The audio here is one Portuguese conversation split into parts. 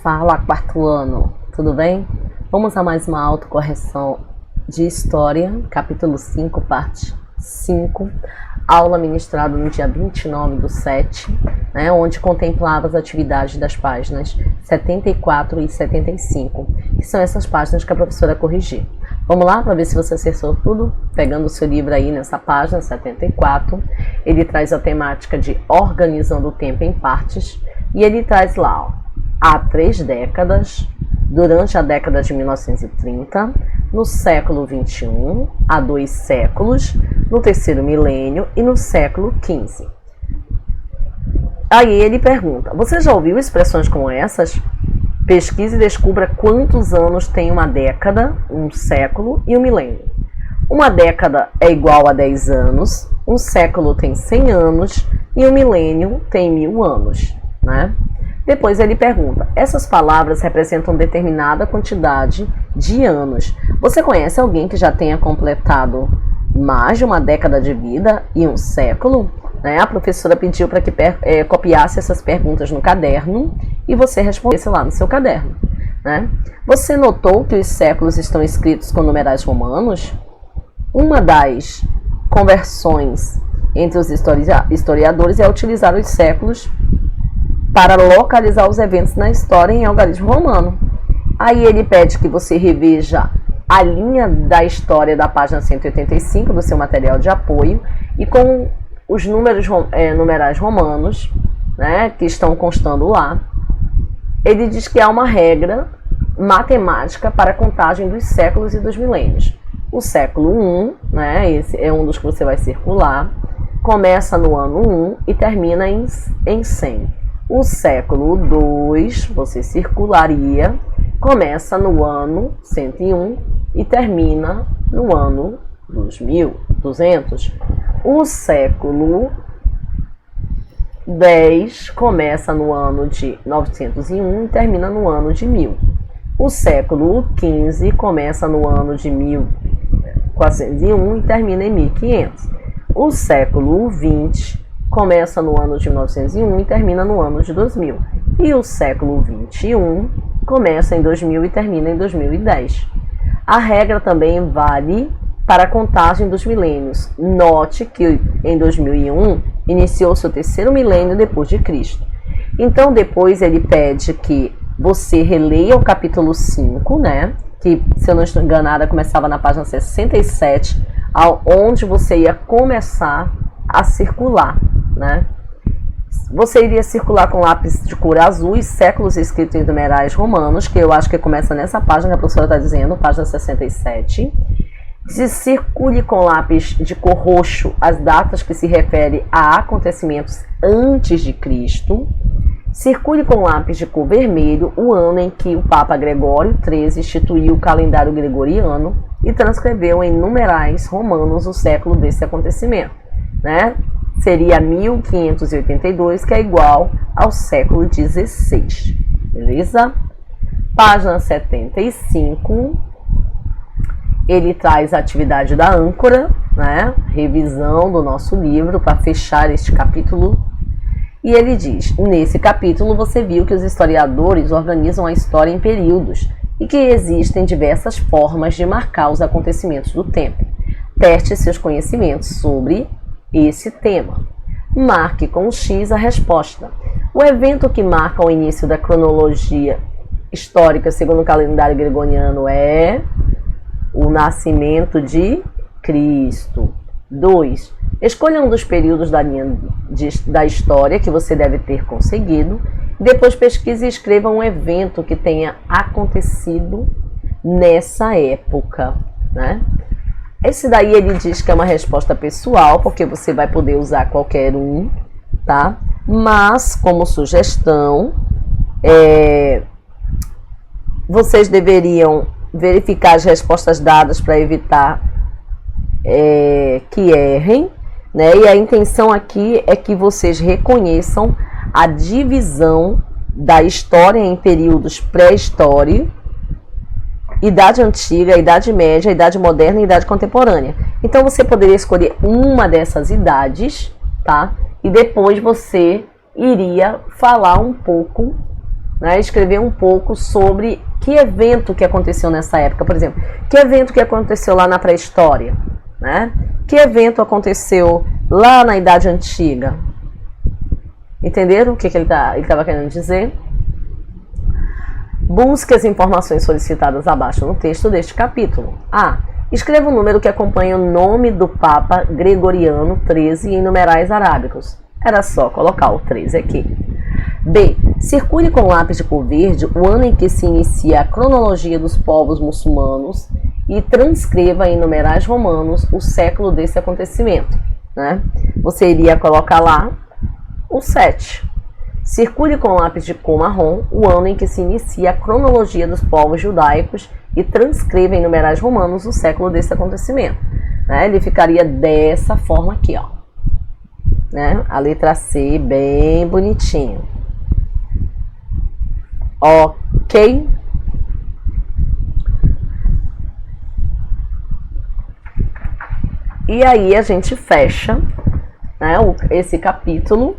Fala, quarto ano, tudo bem? Vamos a mais uma autocorreção de História, capítulo 5, parte 5, aula ministrada no dia 29/7, onde contemplava as atividades das páginas 74 e 75, que são essas páginas que a professora corrigiu. Vamos lá para ver se você acertou tudo? Pegando o seu livro aí nessa página 74, ele traz a temática de organizando o tempo em partes, e ele traz lá, ó, há 3 décadas, durante a década de 1930, no século XXI, há 2 séculos, no terceiro milênio e no século XV. Aí ele pergunta, você já ouviu expressões como essas? Pesquise e descubra quantos anos tem uma década, um século e um milênio. Uma década é igual a 10 anos, um século tem 100 anos e um milênio tem 1000 anos, né? Depois ele pergunta, essas palavras representam determinada quantidade de anos. Você conhece alguém que já tenha completado mais de uma década de vida e um século? A professora pediu para que copiasse essas perguntas no caderno e você respondesse lá no seu caderno. Você notou que os séculos estão escritos com numerais romanos? Uma das conversões entre os historiadores é utilizar os séculos para localizar os eventos na história em algarismo romano. Aí ele pede que você reveja a linha da história da página 185 do seu material de apoio e com os numerais romanos, que estão constando lá. Ele diz que há uma regra matemática para a contagem dos séculos e dos milênios. O século I, esse é um dos que você vai circular, começa no ano 1 e termina em 100. O século II, você circularia, começa no ano 101 e termina no ano 2200. O século X começa no ano de 901 e termina no ano de 1000. O século XV começa no ano de 1401 e termina em 1500. O século XX começa no ano de 1901 e termina no ano de 2000. E o século XXI começa em 2000 e termina em 2010. A regra também vale para a contagem dos milênios. Note que em 2001 iniciou-se o terceiro milênio depois de Cristo. Então depois ele pede que você releia o capítulo 5, que, se eu não estou enganada, começava na página 67, onde você ia começar a circular. Você iria circular com lápis de cor azul e séculos escritos em numerais romanos, que eu acho que começa nessa página que a professora está dizendo, página 67. Se circule com lápis de cor roxo as datas que se referem a acontecimentos antes de Cristo. Circule com lápis de cor vermelho o ano em que o Papa Gregório XIII instituiu o calendário gregoriano e transcreveu em numerais romanos o século desse acontecimento. Seria 1582, que é igual ao século XVI. Beleza? Página 75. Ele traz a atividade da âncora, revisão do nosso livro para fechar este capítulo. E ele diz, nesse capítulo você viu que os historiadores organizam a história em períodos e que existem diversas formas de marcar os acontecimentos do tempo. Teste seus conhecimentos sobre esse tema. Marque com X a resposta. O evento que marca o início da cronologia histórica segundo o calendário gregoriano é o nascimento de Cristo. 2. Escolha um dos períodos da linha da história que você deve ter conseguido. Depois pesquise e escreva um evento que tenha acontecido nessa época. Esse daí ele diz que é uma resposta pessoal, porque você vai poder usar qualquer um, tá? Mas, como sugestão, vocês deveriam verificar as respostas dadas para evitar que errem, E a intenção aqui é que vocês reconheçam a divisão da história em períodos pré-história, Idade Antiga, Idade Média, Idade Moderna e Idade Contemporânea. Então você poderia escolher uma dessas idades, tá? E depois você iria falar um pouco né, escrever um pouco sobre que evento que aconteceu nessa época. Por exemplo, que evento que aconteceu lá na pré-história, né? Que evento aconteceu lá na Idade Antiga. Entenderam o que ele estava querendo dizer? Busque as informações solicitadas abaixo no texto deste capítulo. A. Escreva o número que acompanha o nome do Papa Gregoriano XIII em numerais arábicos. Era só colocar o 13 aqui. B. Circule com lápis de cor verde o ano em que se inicia a cronologia dos povos muçulmanos e transcreva em numerais romanos o século desse acontecimento, né? Você iria colocar lá o 7. Circule com lápis de cor marrom o ano em que se inicia a cronologia dos povos judaicos e transcreva em numerais romanos o século desse acontecimento, né? Ele ficaria dessa forma aqui, ó, né? A letra C bem bonitinho. Ok? E aí a gente fecha, né, esse capítulo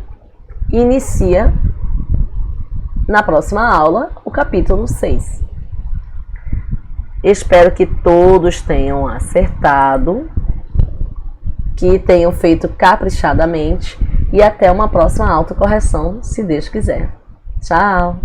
e inicia na próxima aula o capítulo 6. Espero que todos tenham acertado, que tenham feito caprichadamente e até uma próxima autocorreção, se Deus quiser. Tchau!